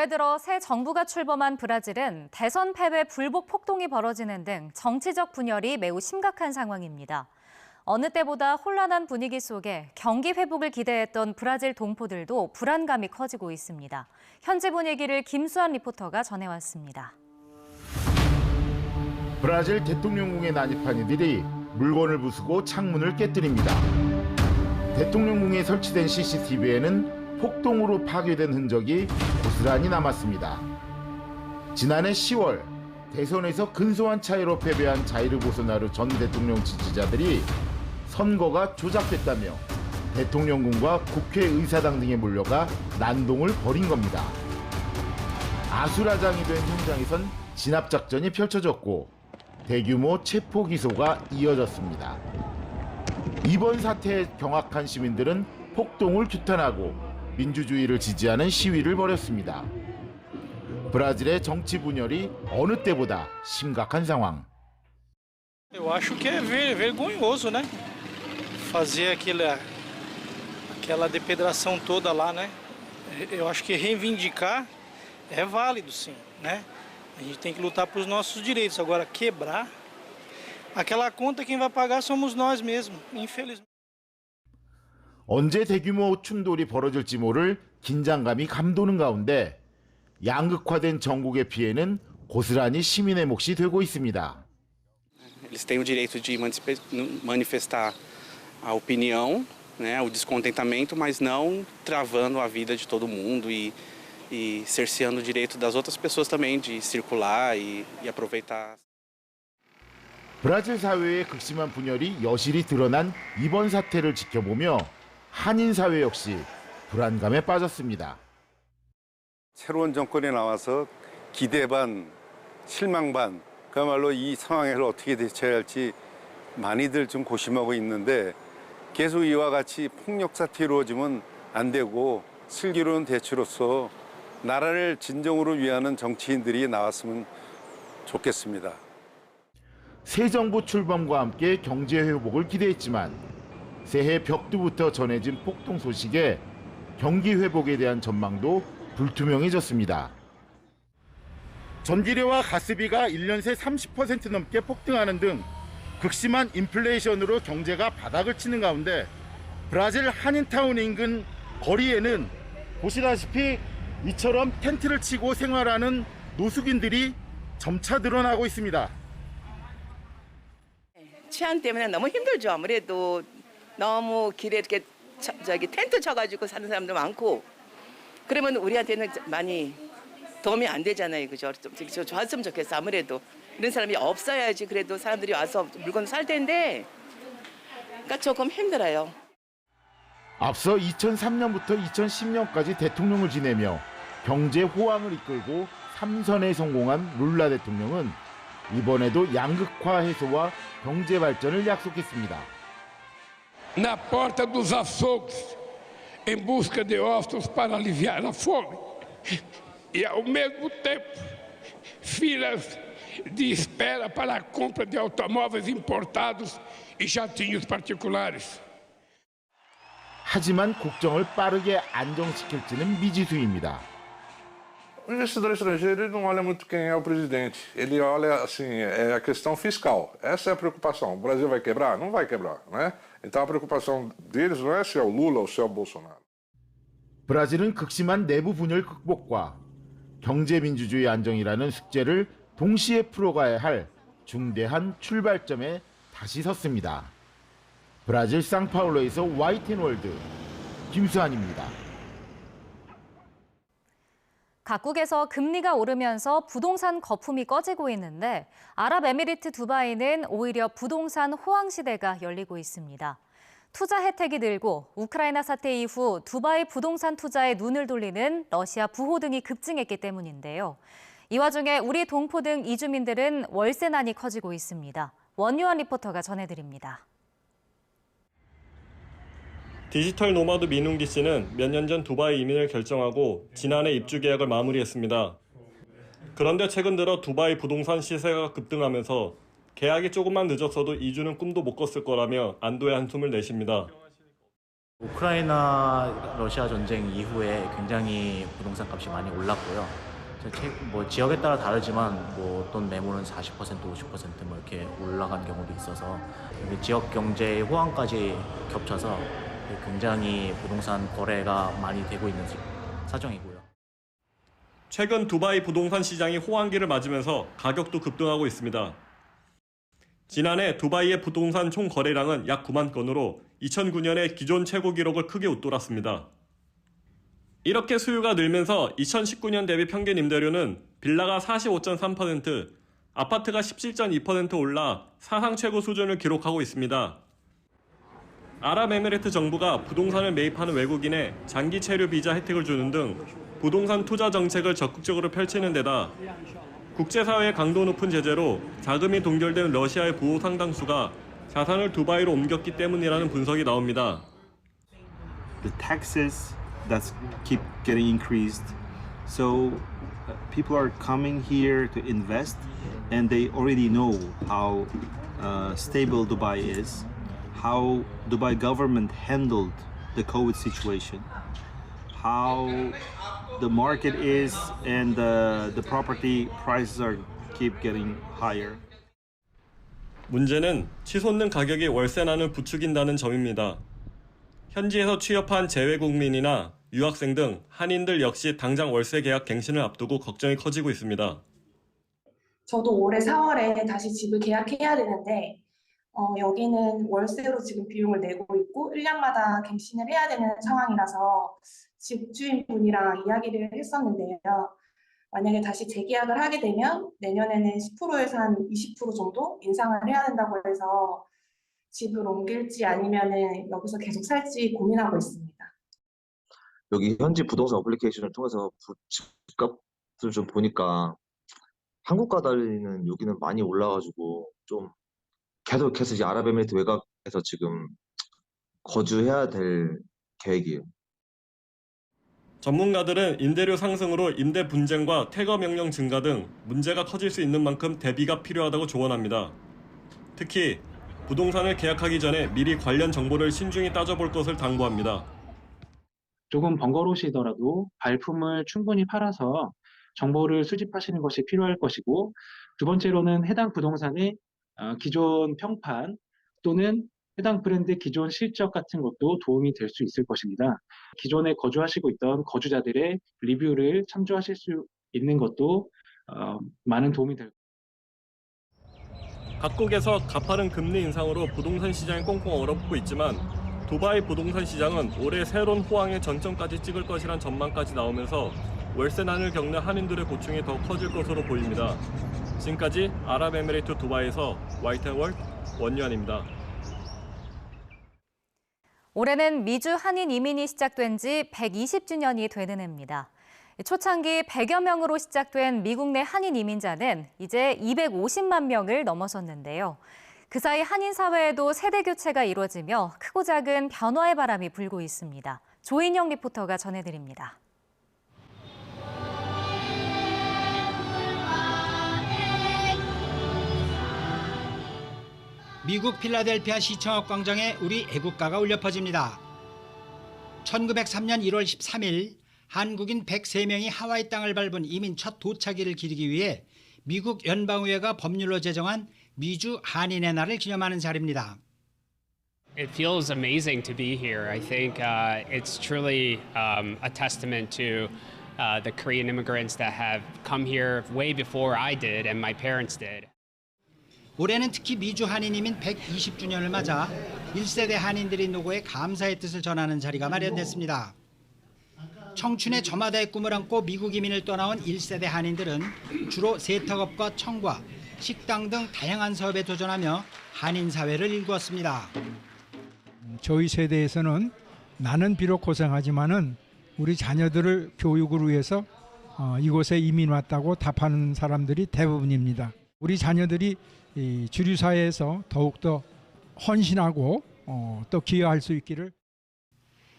올해 들어 새 정부가 출범한 브라질은 대선 패배 불복 폭동이 벌어지는 등 정치적 분열이 매우 심각한 상황입니다. 어느 때보다 혼란한 분위기 속에 경기 회복을 기대했던 브라질 동포들도 불안감이 커지고 있습니다. 현지 분위기를 김수환 리포터가 전해왔습니다. 브라질 대통령궁에 난입한 이들이 물건을 부수고 창문을 깨뜨립니다. 대통령궁에 설치된 CCTV에는 폭동으로 파괴된 흔적이 고스란히 남았습니다. 지난해 10월 대선에서 근소한 차이로 패배한 자이르 보소나루 전 대통령 지지자들이 선거가 조작됐다며 대통령궁과 국회의사당 등에 몰려가 난동을 벌인 겁니다. 아수라장이 된 현장에선 진압작전이 펼쳐졌고 대규모 체포 기소가 이어졌습니다. 이번 사태에 경악한 시민들은 폭동을 규탄하고 민주주의를 지지하는 시위를 벌였습니다. 브라질의 정치 분열이 어느 때보다 심각한 상황. Eu acho que é vergonhoso, né? Fazer aquela depredação toda lá, né? Eu acho que reivindicar é válido, sim, né? A gente tem que lutar pelos nossos direitos. Agora, quebrar aquela conta, quem vai pagar somos nós mesmos, infelizmente. 언제 대규모 충돌이 벌어질지 모를 긴장감이 감도는 가운데 양극화된 전국의 피해는 고스란히 시민의 몫이 되고 있습니다. Eles têm o direito de manifestar a opinião, né, o descontentamento, mas não travando a vida de todo mundo e cerceando o direito das outras pessoas também de circular e aproveitar. 브라질 사회의 극심한 분열이 여실히 드러난 이번 사태를 지켜보며 한인 사회 역시 불안감에 빠졌습니다. 새로운 정권이 나와서 기대 반, 실망 반, 그야말로 이 상황을 어떻게 대처해야 할지 많이들 좀 고심하고 있는데 계속 이와 같이 폭력 사태 이루어지면 안 되고 슬기로운 대처로서 나라를 진정으로 위하는 정치인들이 나왔으면 좋겠습니다. 새 정부 출범과 함께 경제 회복을 기대했지만 새해 벽두부터 전해진 폭동 소식에 경기 회복에 대한 전망도 불투명해졌습니다. 전기료와 가스비가 1년 새 30% 넘게 폭등하는 등 극심한 인플레이션으로 경제가 바닥을 치는 가운데 브라질 한인타운 인근 거리에는 보시다시피 이처럼 텐트를 치고 생활하는 노숙인들이 점차 늘어나고 있습니다. 치안 때문에 너무 힘들죠. 아무래도 너무 길에 이렇게 텐트 쳐가지고 사는 사람도 많고 그러면 우리한테는 많이 도움이 안 되잖아요, 그죠? 좀 좋았으면 좋겠어. 아무래도 이런 사람이 없어야지 그래도 사람들이 와서 물건 살 텐데, 그러니까 조금 힘들어요. 앞서 2003년부터 2010년까지 대통령을 지내며 경제 호황을 이끌고 3선에 성공한 룰라 대통령은 이번에도 양극화 해소와 경제 발전을 약속했습니다. Na porta dos açougues, em busca de ossos para aliviar a fome, e ao mesmo tempo filas de espera para a compra de automóveis importados e jatinhos particulares. 하지만 국정을 빠르게 안정시킬지는 미지수입니다. O investidor estrangeiro ele não olha muito quem é o presidente, ele olha assim, é a questão fiscal. Essa é a preocupação. O Brasil vai quebrar? Não vai quebrar, né? Então a preocupação deles não é se é o Lula ou se é o Bolsonaro. 브라질은 극심한 내부 분열 극복과 경제 민주주의 안정이라는 숙제를 동시에 풀어가야 할 중대한 출발점에 다시 섰습니다. 브라질 상파울로에서 YTN월드 김수환입니다. 각국에서 금리가 오르면서 부동산 거품이 꺼지고 있는데 아랍에미리트 두바이는 오히려 부동산 호황 시대가 열리고 있습니다. 투자 혜택이 늘고 우크라이나 사태 이후 두바이 부동산 투자에 눈을 돌리는 러시아 부호 등이 급증했기 때문인데요. 이 와중에 우리 동포 등 이주민들은 월세난이 커지고 있습니다. 원유한 리포터가 전해드립니다. 디지털 노마드 민웅기 씨는 몇 년 전 두바이 이민을 결정하고 지난해 입주 계약을 마무리했습니다. 그런데 최근 들어 두바이 부동산 시세가 급등하면서 계약이 조금만 늦었어도 이주는 꿈도 못 꿨을 거라며 안도의 한숨을 내쉽니다. 우크라이나 러시아 전쟁 이후에 굉장히 부동산 값이 많이 올랐고요. 뭐 지역에 따라 다르지만 뭐 어떤 매물은 40%, 50% 뭐 이렇게 올라간 경우도 있어서 지역 경제의 호황까지 겹쳐서 굉장히 부동산 거래가 많이 되고 있는 사정이고요. 최근 두바이 부동산 시장이 호황기를 맞으면서 가격도 급등하고 있습니다. 지난해 두바이의 부동산 총 거래량은 약 9만 건으로 2009년에 기존 최고 기록을 크게 웃돌았습니다. 이렇게 수요가 늘면서 2019년 대비 평균 임대료는 빌라가 45.3%, 아파트가 17.2% 올라 사상 최고 수준을 기록하고 있습니다. 아랍에미리트 정부가 부동산을 매입하는 외국인에 장기 체류 비자 혜택을 주는 등 부동산 투자 정책을 적극적으로 펼치는 데다 국제사회의 강도 높은 제재로 자금이 동결된 러시아의 부호 상당수가 자산을 두바이로 옮겼기 때문이라는 분석이 나옵니다. The taxes that keep getting increased, so people are coming here to invest, and they already know how stable Dubai is, how Dubai government handled the COVID situation, how the market is, and the property prices are keep getting higher. 문제는 치솟는 가격이 월세난을 부추긴다는 점입니다. 현지에서 취업한 재외국민이나 유학생 등 한인들 역시 당장 월세 계약 갱신을 앞두고 걱정이 커지고 있습니다. 저도 올해 4월에 다시 집을 계약해야 되는데 여기는 월세로 지금 비용을 내고 있고 1년마다 갱신을 해야 되는 상황이라서 집주인분이랑 이야기를 했었는데요. 만약에 다시 재계약을 하게 되면 내년에는 10%에서 한 20% 정도 인상을 해야 된다고 해서 집을 옮길지 아니면은 여기서 계속 살지 고민하고 있습니다. 여기 현지 부동산 어플리케이션을 통해서 집값을 좀 보니까 한국과 달리는 여기는 많이 올라가지고 좀 계속해서 이제 아랍에미리트 외곽에서 지금 거주해야 될 계획이에요. 전문가들은 임대료 상승으로 임대 분쟁과 퇴거 명령 증가 등 문제가 커질 수 있는 만큼 대비가 필요하다고 조언합니다. 특히 부동산을 계약하기 전에 미리 관련 정보를 신중히 따져볼 것을 당부합니다. 조금 번거로우시더라도 발품을 충분히 팔아서 정보를 수집하시는 것이 필요할 것이고, 두 번째로는 해당 부동산의 기존 평판 또는 해당 브랜드의 기존 실적 같은 것도 도움이 될 수 있을 것입니다. 기존에 거주하시고 있던 거주자들의 리뷰를 참조하실 수 있는 것도 많은 도움이 될 겁니다. 각국에서 가파른 금리 인상으로 부동산 시장이 꽁꽁 얼어붙고 있지만 두바이 부동산 시장은 올해 새로운 호황의 전점까지 찍을 것이란 전망까지 나오면서 월세난을 겪는 한인들의 고충이 더 커질 것으로 보입니다. 지금까지 아랍에미리트 두바이에서 YTN월드 원유한입니다. 올해는 미주 한인 이민이 시작된 지 120주년이 되는 해입니다. 초창기 100여 명으로 시작된 미국 내 한인 이민자는 이제 250만 명을 넘어섰는데요. 그 사이 한인 사회에도 세대 교체가 이루어지며 크고 작은 변화의 바람이 불고 있습니다. 조인영 리포터가 전해드립니다. 미국 필라델피아 시청역 광장에 우리 애국가가 울려 퍼집니다. 1903년 1월 13일 한국인 103명이 하와이 땅을 밟은 이민 첫 도착일을 기리기 위해 미국 연방의회가 법률로 제정한 미주 한인의 날을 기념하는 자리입니다. It feels amazing to be here. I think it's truly a testament to the Korean immigrants that have come here way before I did and my parents did. 올해는 특히 미주 한인 이민 120주년을 맞아 1세대 한인들이 노고에 감사의 뜻을 전하는 자리가 마련됐습니다. 청춘의 저마다의 꿈을 안고 미국 이민을 떠나온 1세대 한인들은 주로 세탁업과 청과, 식당 등 다양한 사업에 도전하며 한인 사회를 일구었습니다. 저희 세대에서는 나는 비록 고생하지만은 우리 자녀들을 교육을 위해서 이곳에 이민 왔다고 답하는 사람들이 대부분입니다. 우리 자녀들이 이 주류 사회에서 더욱더 헌신하고 또 기여할 수 있기를.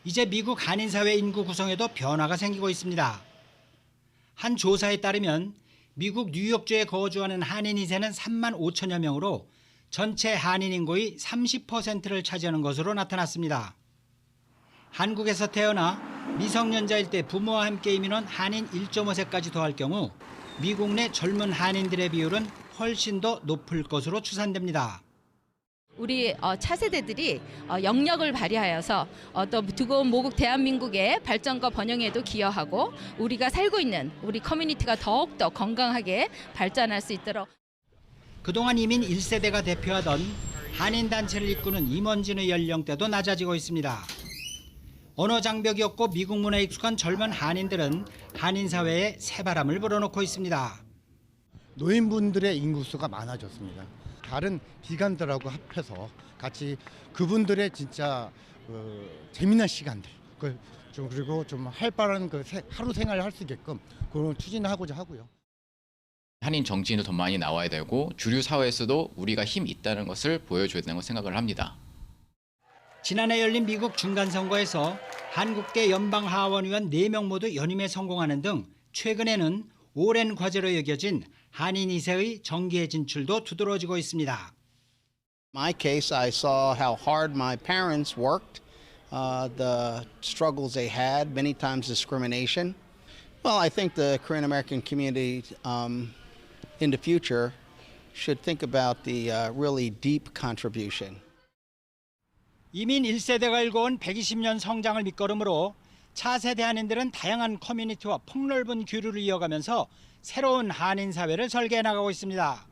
이제 미국 한인 사회 인구 구성에도 변화가 생기고 있습니다. 한 조사에 따르면 미국 뉴욕주에 거주하는 한인 인세는 3만 5천여 명으로 전체 한인 인구의 30%를 차지하는 것으로 나타났습니다. 한국에서 태어나 미성년자일 때 부모와 함께 이민한 한인 1.5세까지 더할 경우 미국 내 젊은 한인들의 비율은 훨씬 더 높을 것으로 추산됩니다. 우리 차세대들이 영역을 발휘하여서 또 두고 모국 대한민국의 발전과 번영에도 기여하고 우리가 살고 있는 우리 커뮤니티가 더욱더 건강하게 발전할 수 있도록. 그동안 이민 1세대가 대표하던 한인 단체를 이끄는 임원진의 연령대도 낮아지고 있습니다. 언어 장벽이 없고 미국 문화에 익숙한 젊은 한인들은 한인 사회에 새바람을 불어넣고 있습니다. 노인분들의 인구수가 많아졌습니다. 다른 기관들하고 합해서 같이 그분들의 진짜 재미난 시간들 그리고 좀 활발한 하루 생활을 할 수 있게끔 그런 추진하고자 하고요. 한인 정치인도 더 많이 나와야 되고 주류 사회에서도 우리가 힘 있다는 것을 보여줘야 되는 걸 생각을 합니다. 지난해 열린 미국 중간선거에서 한국계 연방하원의원 4명 모두 연임에 성공하는 등 최근에는 오랜 과제로 여겨진 한인 2세의 정계의 진출도 두드러지고 있습니다. My case, I saw how hard my parents worked, the struggles they had, many times discrimination. Well, I think the Korean American community in the future should think about the really deep contribution. 이민 1세대가 일궈온 120년 성장을 밑거름으로 차세대 한인들은 다양한 커뮤니티와 폭넓은 교류를 이어가면서 새로운 한인 사회를 설계해 나가고 있습니다.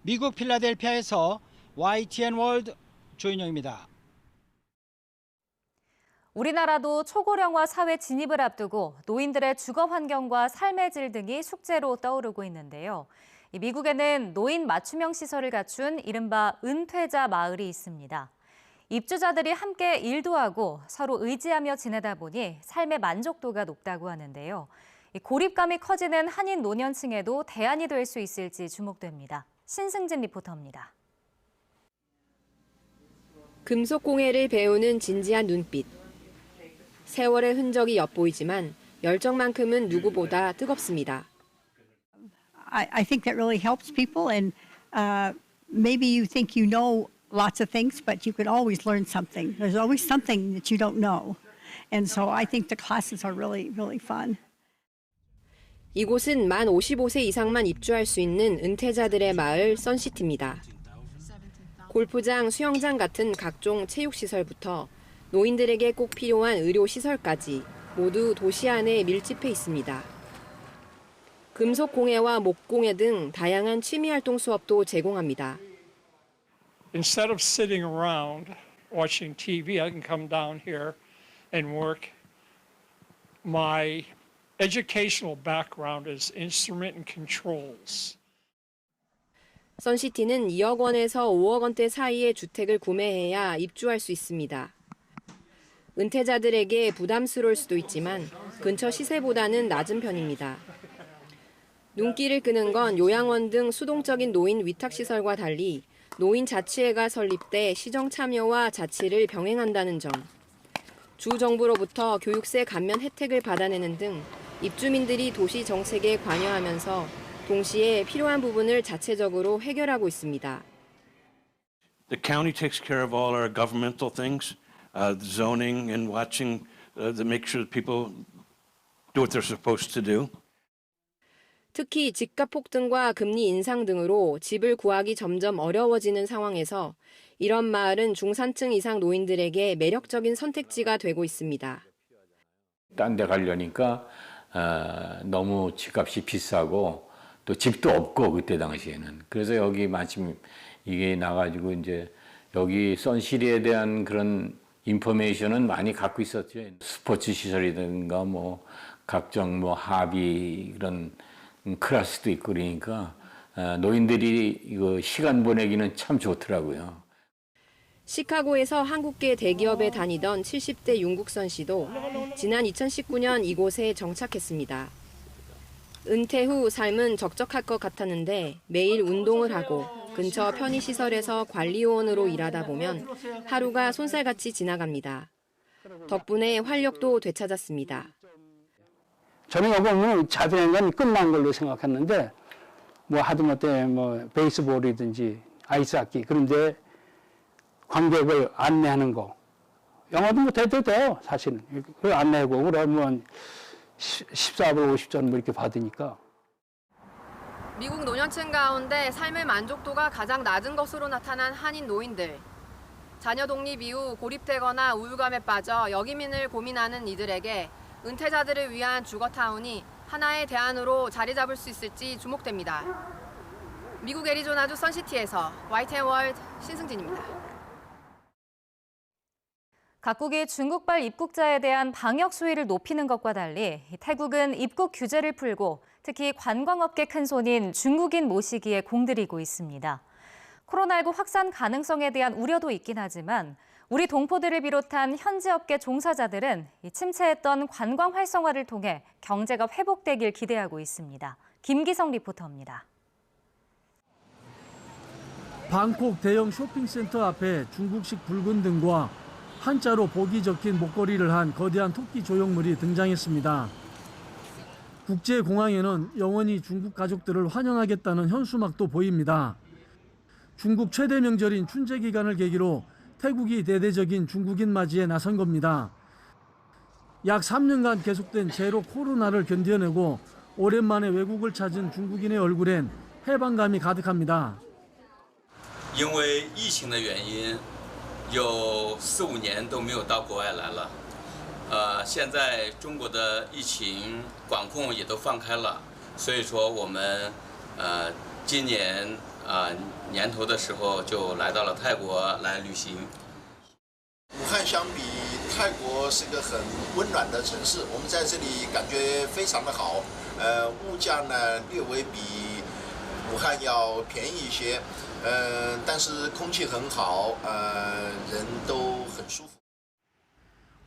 미국 필라델피아에서 YTN 월드 조인영입니다. 우리나라도 초고령화 사회 진입을 앞두고 노인들의 주거 환경과 삶의 질 등이 숙제로 떠오르고 있는데요. 미국에는 노인 맞춤형 시설을 갖춘 이른바 은퇴자 마을이 있습니다. 입주자들이 함께 일도 하고 서로 의지하며 지내다 보니 삶의 만족도가 높다고 하는데요. 고립감이 커지는 한인 노년층에도 대안이 될 수 있을지 주목됩니다. 신승진 리포터입니다. 금속공예를 배우는 진지한 눈빛. 세월의 흔적이 엿보이지만 열정만큼은 누구보다 뜨겁습니다. I think that really helps people, and maybe you think you know lots of things, but you can always learn something. There's always something that you don't know. And so I think the classes are really, really fun. 이곳은 만 55세 이상만 입주할 수 있는 은퇴자들의 마을 선시티입니다. 골프장, 수영장 같은 각종 체육시설부터 노인들에게 꼭 필요한 의료시설까지 모두 도시 안에 밀집해 있습니다. 금속공예와 목공예 등 다양한 취미활동 수업도 제공합니다. Instead of sitting around watching TV, I can come down here and work. My educational background is instrument and controls. 선시티는 2억 원에서 5억 원대 사이의 주택을 구매해야 입주할 수 있습니다. 은퇴자들에게 부담스러울 수도 있지만 근처 시세보다는 낮은 편입니다. 눈길을 끄는 건 요양원 등 수동적인 노인 위탁시설과 달리 노인 자치회가 설립돼 시정 참여와 자치를 병행한다는 점. 주 정부로부터 교육세 감면 혜택을 받아내는 등 입주민들이 도시 정책에 관여하면서 동시에 필요한 부분을 자체적으로 해결하고 있습니다. The county takes care of all our governmental things, zoning and watching to make sure that people do what they're supposed to do. 특히 집값 폭등과 금리 인상 등으로 집을 구하기 점점 어려워지는 상황에서 이런 마을은 중산층 이상 노인들에게 매력적인 선택지가 되고 있습니다. 딴 데 가려니까 너무 집값이 비싸고 또 집도 없고 그때 당시에는. 그래서 여기 마침 이게 나가지고 이제 여기 선시리에 대한 그런 인포메이션은 많이 갖고 있었죠. 스포츠 시설이든가 뭐 각종 뭐 합의 그런 클래스도 있고 그러니까 노인들이 이거 시간 보내기는 참 좋더라고요. 시카고에서 한국계 대기업에 다니던 70대 윤국선 씨도 지난 2019년 이곳에 정착했습니다. 은퇴 후 삶은 적적할 것 같았는데 매일 운동을 하고 근처 편의시설에서 관리요원으로 일하다 보면 하루가 손살같이 지나갑니다. 덕분에 활력도 되찾았습니다. 저녁에 보면 자전한 건 끝난 걸로 생각했는데 뭐 하다못해 뭐 베이스볼이든지 아이스하키 그런데 관객을 안내하는 거 영어도 못해도 돼요, 사실은. 그 안 내고 그러면 14불 50전 뭐 이렇게 받으니까. 미국 노년층 가운데 삶의 만족도가 가장 낮은 것으로 나타난 한인 노인들. 자녀 독립 이후 고립되거나 우울감에 빠져 역이민을 고민하는 이들에게 은퇴자들을 위한 주거타운이 하나의 대안으로 자리 잡을 수 있을지 주목됩니다. 미국 애리조나주 선시티에서 YTN-월드 신승진입니다. 각국이 중국발 입국자에 대한 방역 수위를 높이는 것과 달리 태국은 입국 규제를 풀고 특히 관광업계 큰손인 중국인 모시기에 공들이고 있습니다. 코로나19 확산 가능성에 대한 우려도 있긴 하지만 우리 동포들을 비롯한 현지 업계 종사자들은 침체했던 관광 활성화를 통해 경제가 회복되길 기대하고 있습니다. 김기성 리포터입니다. 방콕 대형 쇼핑센터 앞에 중국식 붉은 등과 한자로 복이 적힌 목걸이를 한 거대한 토끼 조형물이 등장했습니다. 국제공항에는 영원히 중국 가족들을 환영하겠다는 현수막도 보입니다. 중국 최대 명절인 춘제 기간을 계기로 태국이 대대적인 중국인 맞이에 나선 겁니다. 약 3년간 계속된 제로 코로나를 견뎌내고 오랜만에 외국을 찾은 중국인의 얼굴엔 해방감이 가득합니다. 因为疫情的原因，有4、5年都没有到国外来了。现在中国的疫情管控也都放开了，所以说我们今年年头的时候就来到了泰国来旅行。武汉相比，泰国是个很温暖的城市，我们在这里感觉非常的好。物价呢略微比武汉要便宜一些，但是空气很好，人都很舒服。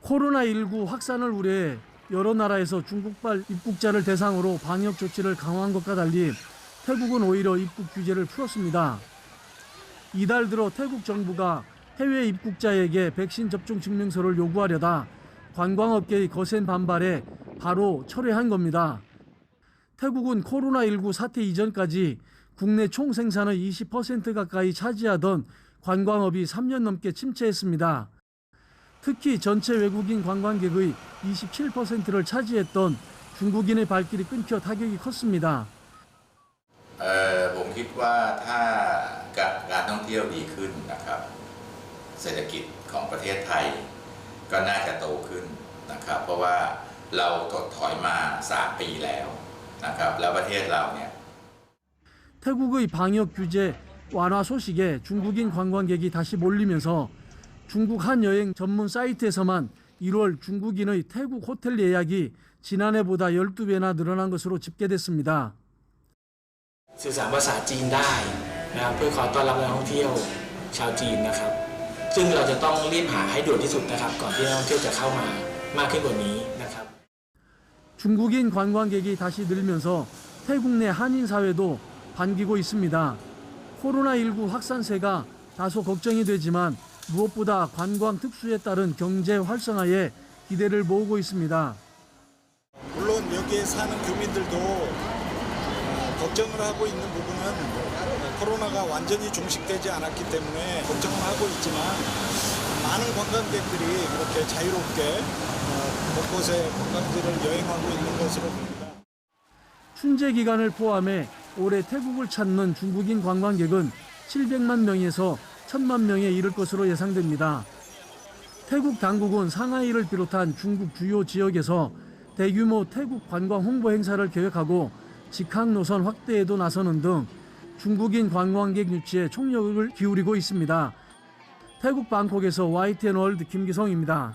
코로나19 확산을 우려해 여러 나라에서 중국발 입국자를 대상으로 방역 조치를 강화한 것과 달리 태국은 오히려 입국 규제를 풀었습니다. 이달 들어 태국 정부가 해외 입국자에게 백신 접종 증명서를 요구하려다 관광업계의 거센 반발에 바로 철회한 겁니다. 태국은 코로나19 사태 이전까지 국내 총 생산의 20% 가까이 차지하던 관광업이 3년 넘게 침체했습니다. 특히 전체 외국인 관광객의 27%를 차지했던 중국인의 발길이 끊겨 타격이 컸습니다. ผมคิดว่าถ้าการท่องเที่ยวดีขึ้นนะครับเศรษฐกิจของประเทศไทยก็น่าจะโตขึ้นนะครับเพราะว่าเราถดถอยมา3 ปีแล้วนะครับแล้วประเทศเราเนี่ย 태국의 방역 규제 완화 소식에 중국인 관광객이 다시 몰리면서 중국 한 여행 전문 사이트에서만 1월 중국인의 태국 호텔 예약이 지난해보다 12배나 늘어난 것으로 집계됐습니다. สื่อสารภาษาจีนได้นะครับเพื่อขอต้อนรับนักท่องเที่ยวชาวจีนนะครับซึ่งเราจะต้องรีบหาให้ด่วนที่สุดนะครับก่อนที่นักท่องเที่ยวจะเข้ามามากขึ้นกว่านี้นะครับ 중국인 관광객이 다시 늘면서 태국 내 한인 사회도 반기고 있습니다. 코로나19 확산세가 다소 걱정이 되지만 무엇보다 관광 특수에 따른 경제 활성화에 기대를 모으고 있습니다. 물론 여기에 사는 교민들도 걱정을 하고 있는 부분은 코로나가 완전히 종식되지 않았기 때문에 걱정을 하고 있지만 많은 관광객들이 이렇게 자유롭게 곳곳에 관광지를 여행하고 있는 것으로 봅니다. 춘제 기간을 포함해 올해 태국을 찾는 중국인 관광객은 700만 명에서 1000만 명에 이를 것으로 예상됩니다. 태국 당국은 상하이를 비롯한 중국 주요 지역에서 대규모 태국 관광 홍보 행사를 계획하고 직항 노선 확대에도 나서는 등 중국인 관광객 유치에 총력을 기울이고 있습니다. 태국 방콕에서 YTN 월드 김기성입니다.